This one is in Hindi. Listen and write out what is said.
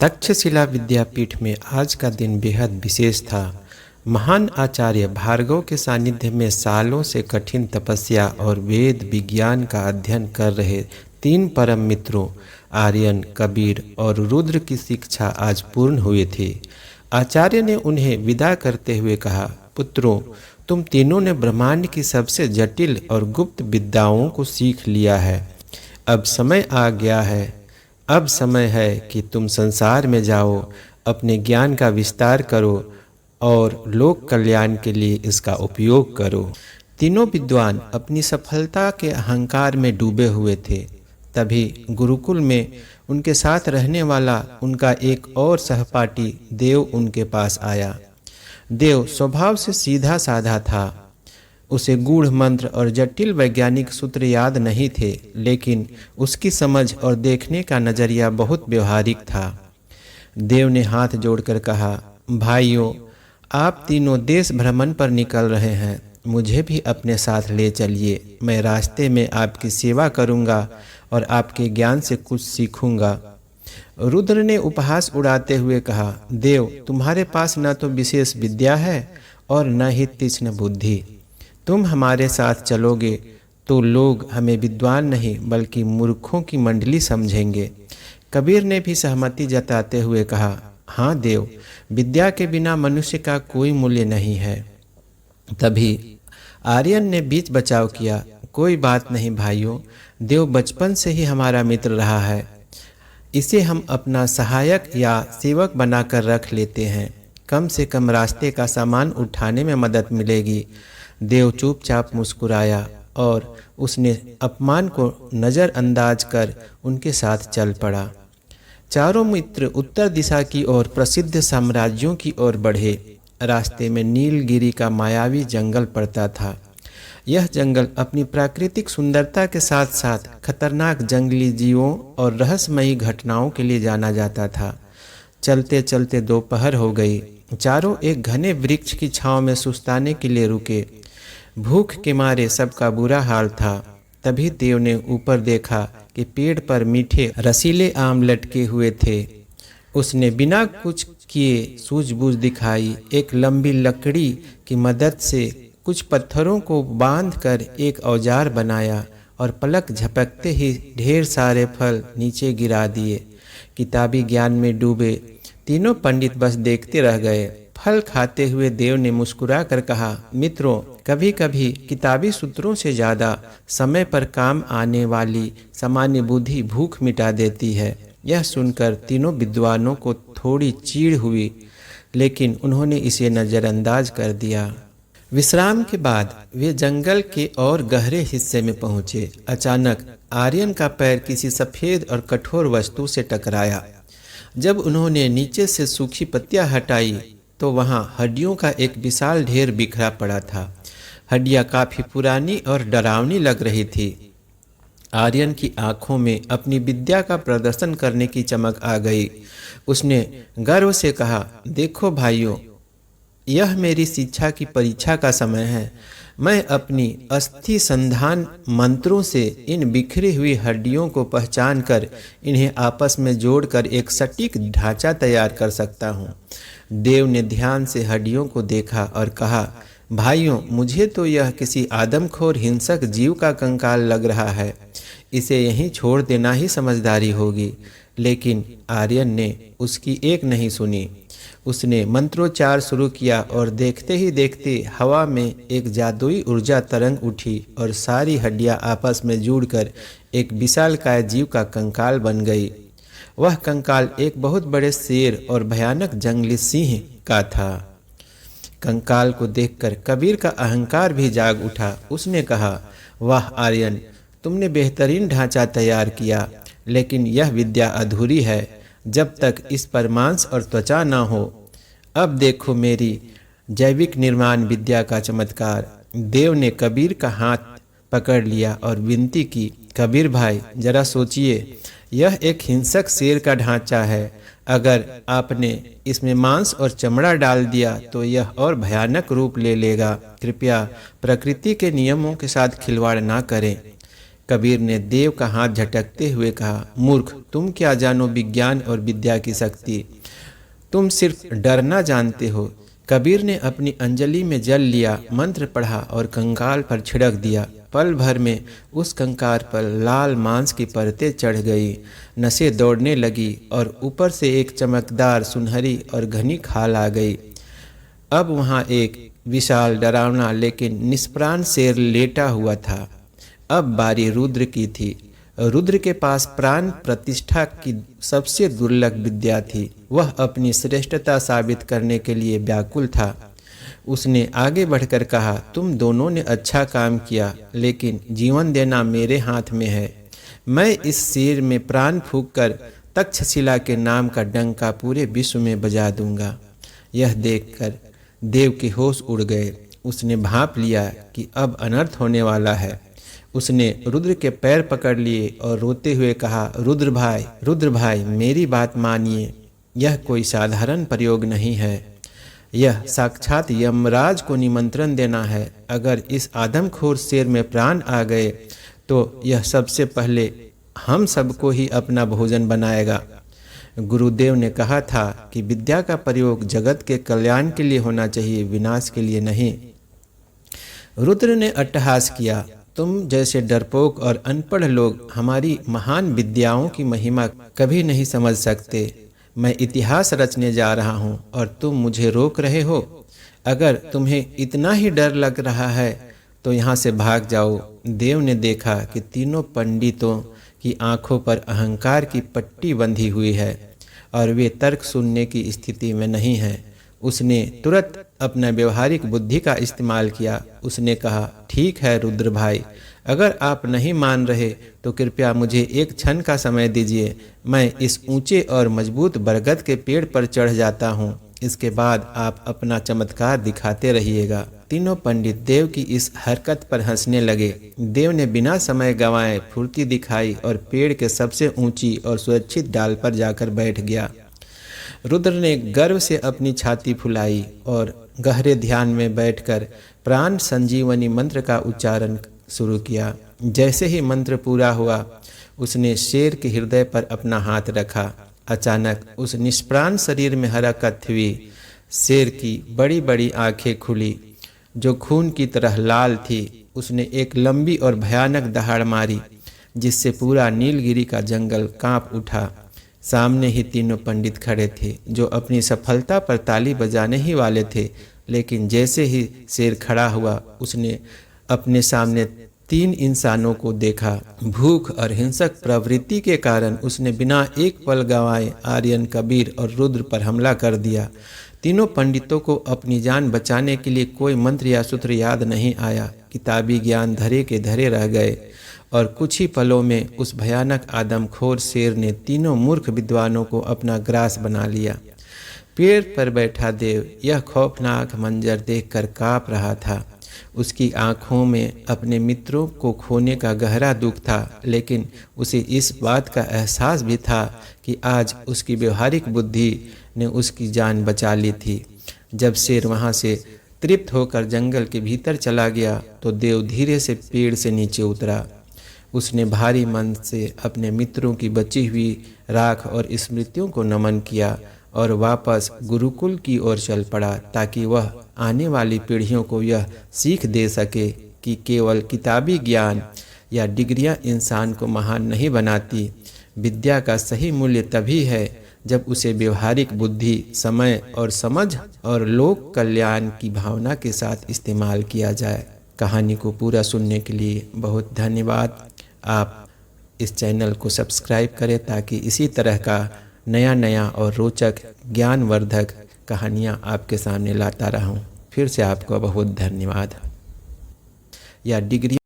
तक्षशिला विद्यापीठ में आज का दिन बेहद विशेष था। महान आचार्य भार्गव के सानिध्य में सालों से कठिन तपस्या और वेद विज्ञान का अध्ययन कर रहे तीन परम मित्रों आर्यन, कबीर और रुद्र की शिक्षा आज पूर्ण हुई थी। आचार्य ने उन्हें विदा करते हुए कहा, पुत्रों, तुम तीनों ने ब्रह्मांड की सबसे जटिल और गुप्त विद्याओं को सीख लिया है। अब समय है कि तुम संसार में जाओ, अपने ज्ञान का विस्तार करो और लोक कल्याण के लिए इसका उपयोग करो। तीनों विद्वान अपनी सफलता के अहंकार में डूबे हुए थे। तभी गुरुकुल में उनके साथ रहने वाला उनका एक और सहपाठी देव उनके पास आया। देव स्वभाव से सीधा साधा था। उसे गूढ़ मंत्र और जटिल वैज्ञानिक सूत्र याद नहीं थे, लेकिन उसकी समझ और देखने का नजरिया बहुत व्यवहारिक था। देव ने हाथ जोड़कर कहा, भाइयों, आप तीनों देश भ्रमण पर निकल रहे हैं, मुझे भी अपने साथ ले चलिए। मैं रास्ते में आपकी सेवा करूंगा और आपके ज्ञान से कुछ सीखूंगा। रुद्र ने उपहास उड़ाते हुए कहा, देव, तुम्हारे पास न तो विशेष विद्या है और न ही तीक्ष्ण बुद्धि। तुम हमारे साथ चलोगे तो लोग हमें विद्वान नहीं बल्कि मूर्खों की मंडली समझेंगे। कबीर ने भी सहमति जताते हुए कहा, हाँ देव, विद्या के बिना मनुष्य का कोई मूल्य नहीं है। तभी आर्यन ने बीच बचाव किया, कोई बात नहीं भाइयों, देव बचपन से ही हमारा मित्र रहा है, इसे हम अपना सहायक या सेवक बनाकर रख लेते हैं। कम से कम रास्ते का सामान उठाने में मदद मिलेगी। देव चुपचाप मुस्कुराया और उसने अपमान को नज़रअंदाज कर उनके साथ चल पड़ा। चारों मित्र उत्तर दिशा की ओर प्रसिद्ध साम्राज्यों की ओर बढ़े। रास्ते में नीलगिरी का मायावी जंगल पड़ता था। यह जंगल अपनी प्राकृतिक सुंदरता के साथ साथ खतरनाक जंगली जीवों और रहस्यमयी घटनाओं के लिए जाना जाता था। चलते चलते दोपहर हो गई। चारों एक घने वृक्ष की छांव में सुस्ताने के लिए रुके। भूख के मारे सबका बुरा हाल था। तभी देव ने ऊपर देखा कि पेड़ पर मीठे रसीले आम लटके हुए थे। उसने बिना कुछ किए सूझबूझ दिखाई। एक लंबी लकड़ी की मदद से कुछ पत्थरों को बांधकर एक औजार बनाया और पलक झपकते ही ढेर सारे फल नीचे गिरा दिए। किताबी ज्ञान में डूबे तीनों पंडित बस देखते रह गए। फल खाते हुए देव ने मुस्कुरा कर कहा, मित्रों, कभी कभी किताबी सूत्रों से ज़्यादा समय पर काम आने वाली सामान्य बुद्धि भूख मिटा देती है। यह सुनकर तीनों विद्वानों को थोड़ी चीड़ हुई, लेकिन उन्होंने इसे नज़रअंदाज कर दिया। विश्राम के बाद वे जंगल के और गहरे हिस्से में पहुँचे। अचानक आर्यन का पैर किसी सफ़ेद और कठोर वस्तु से टकराया। जब उन्होंने नीचे से सूखी पत्तियां हटाई तो वहां हड्डियों का एक विशाल ढेर बिखरा पड़ा था। हड्डियां काफी पुरानी और डरावनी लग रही थी। आर्यन की आंखों में अपनी विद्या का प्रदर्शन करने की चमक आ गई। उसने गर्व से कहा, देखो भाइयों, यह मेरी शिक्षा की परीक्षा का समय है। मैं अपनी अस्थि संधान मंत्रों से इन बिखरी हुई हड्डियों को पहचान कर इन्हें आपस में जोड़कर एक सटीक ढांचा तैयार कर सकता हूँ। देव ने ध्यान से हड्डियों को देखा और कहा, भाइयों, मुझे तो यह किसी आदमखोर हिंसक जीव का कंकाल लग रहा है। इसे यहीं छोड़ देना ही समझदारी होगी। लेकिन आर्यन ने उसकी एक नहीं सुनी। उसने मंत्रोच्चार शुरू किया और देखते ही देखते हवा में एक जादुई ऊर्जा तरंग उठी और सारी हड्डियां आपस में जुड़कर एक विशालकाय जीव का कंकाल बन गई। वह कंकाल एक बहुत बड़े शेर और भयानक जंगली सिंह का था। कंकाल को देखकर कबीर का अहंकार भी जाग उठा। उसने कहा, वाह आर्यन, तुमने बेहतरीन ढांचा तैयार किया, लेकिन यह विद्या अधूरी है जब तक इस पर मांस और त्वचा न हो। अब देखो मेरी जैविक निर्माण विद्या का चमत्कार। देव ने कबीर का हाथ पकड़ लिया और विनती की, कबीर भाई, जरा सोचिए, यह एक हिंसक शेर का ढांचा है। अगर आपने इसमें मांस और चमड़ा डाल दिया तो यह और भयानक रूप ले लेगा। कृपया प्रकृति के नियमों के साथ खिलवाड़ ना करें। कबीर ने देव का हाथ झटकते हुए कहा, मूर्ख, तुम क्या जानो विज्ञान और विद्या की शक्ति, तुम सिर्फ डरना जानते हो। कबीर ने अपनी अंजलि में जल लिया, मंत्र पढ़ा और कंकाल पर छिड़क दिया। पल भर में उस कंकाल पर लाल मांस की परतें चढ़ गई, नसें दौड़ने लगी और ऊपर से एक चमकदार सुनहरी और घनी खाल आ गई। अब वहाँ एक विशाल, डरावना लेकिन निष्प्राण शेर लेटा हुआ था। अब बारी रुद्र की थी। रुद्र के पास प्राण प्रतिष्ठा की सबसे दुर्लभ विद्या थी। वह अपनी श्रेष्ठता साबित करने के लिए व्याकुल था। उसने आगे बढ़कर कहा, तुम दोनों ने अच्छा काम किया, लेकिन जीवन देना मेरे हाथ में है। मैं इस शेर में प्राण फूंककर तक्षशिला के नाम का डंका पूरे विश्व में बजा दूंगा। यह देखकर देव के होश उड़ गए। उसने भांप लिया कि अब अनर्थ होने वाला है। उसने रुद्र के पैर पकड़ लिए और रोते हुए कहा, रुद्र भाई, मेरी बात मानिए। यह कोई साधारण प्रयोग नहीं है। यह साक्षात यमराज को निमंत्रण देना है। अगर इस आदमखोर शेर में प्राण आ गए तो यह सबसे पहले हम सबको ही अपना भोजन बनाएगा। गुरुदेव ने कहा था कि विद्या का प्रयोग जगत के कल्याण के लिए होना चाहिए, विनाश के लिए नहीं। रुद्र ने अट्टहास किया, तुम जैसे डरपोक और अनपढ़ लोग हमारी महान विद्याओं की महिमा कभी नहीं समझ सकते। मैं इतिहास रचने जा रहा हूँ और तुम मुझे रोक रहे हो। अगर तुम्हें इतना ही डर लग रहा है तो यहाँ से भाग जाओ। देव ने देखा कि तीनों पंडितों की आंखों पर अहंकार की पट्टी बंधी हुई है और वे तर्क सुनने की स्थिति में नहीं हैं। उसने तुरंत अपना व्यवहारिक बुद्धि का इस्तेमाल किया। उसने कहा, ठीक है रुद्र भाई, अगर आप नहीं मान रहे तो कृपया मुझे एक क्षण का समय दीजिए। मैं इस ऊंचे और मजबूत बरगद के पेड़ पर चढ़ जाता हूँ। इसके बाद आप अपना चमत्कार दिखाते रहिएगा। तीनों पंडित देव की इस हरकत पर हंसने लगे। देव ने बिना समय गंवाए फुर्ती दिखाई और पेड़ के सबसे ऊंची और सुरक्षित डाल पर जाकर बैठ गया। रुद्र ने गर्व से अपनी छाती फुलाई और गहरे ध्यान में बैठकर प्राण संजीवनी मंत्र का उच्चारण शुरू किया। जैसे ही मंत्र पूरा हुआ, उसने शेर के हृदय पर अपना हाथ रखा। अचानक उस निष्प्राण शरीर में हरकत हुई। शेर की बड़ी बड़ी आंखें खुली जो खून की तरह लाल थी। उसने एक लंबी और भयानक दहाड़ मारी जिससे पूरा नीलगिरी का जंगल कांप उठा। सामने ही तीनों पंडित खड़े थे जो अपनी सफलता पर ताली बजाने ही वाले थे, लेकिन जैसे ही शेर खड़ा हुआ, उसने अपने सामने 3 इंसानों को देखा। भूख और हिंसक प्रवृत्ति के कारण उसने बिना एक पल गंवाए आर्यन, कबीर और रुद्र पर हमला कर दिया। तीनों पंडितों को अपनी जान बचाने के लिए कोई मंत्र या सूत्र याद नहीं आया। किताबी ज्ञान धरे के धरे रह गए और कुछ ही पलों में उस भयानक आदमखोर शेर ने तीनों मूर्ख विद्वानों को अपना ग्रास बना लिया। पेड़ पर बैठा देव यह खौफनाक मंजर देखकर काँप रहा था। उसकी आंखों में अपने मित्रों को खोने का गहरा दुख था, लेकिन उसे इस बात का एहसास भी था कि आज उसकी व्यवहारिक बुद्धि ने उसकी जान बचा ली थी। जब शेर वहां से तृप्त होकर जंगल के भीतर चला गया तो देव धीरे से पेड़ से नीचे उतरा। उसने भारी मन से अपने मित्रों की बची हुई राख और स्मृतियों को नमन किया और वापस गुरुकुल की ओर चल पड़ा, ताकि वह आने वाली पीढ़ियों को यह सीख दे सके कि केवल किताबी ज्ञान या डिग्रियां इंसान को महान नहीं बनाती। विद्या का सही मूल्य तभी है जब उसे व्यवहारिक बुद्धि, समय और समझ और लोक कल्याण की भावना के साथ इस्तेमाल किया जाए। कहानी को पूरा सुनने के लिए बहुत धन्यवाद। आप इस चैनल को सब्सक्राइब करें ताकि इसी तरह का नया और रोचक ज्ञानवर्धक कहानियाँ आपके सामने लाता रहूं। फिर से आपको बहुत धन्यवाद। या डिग्री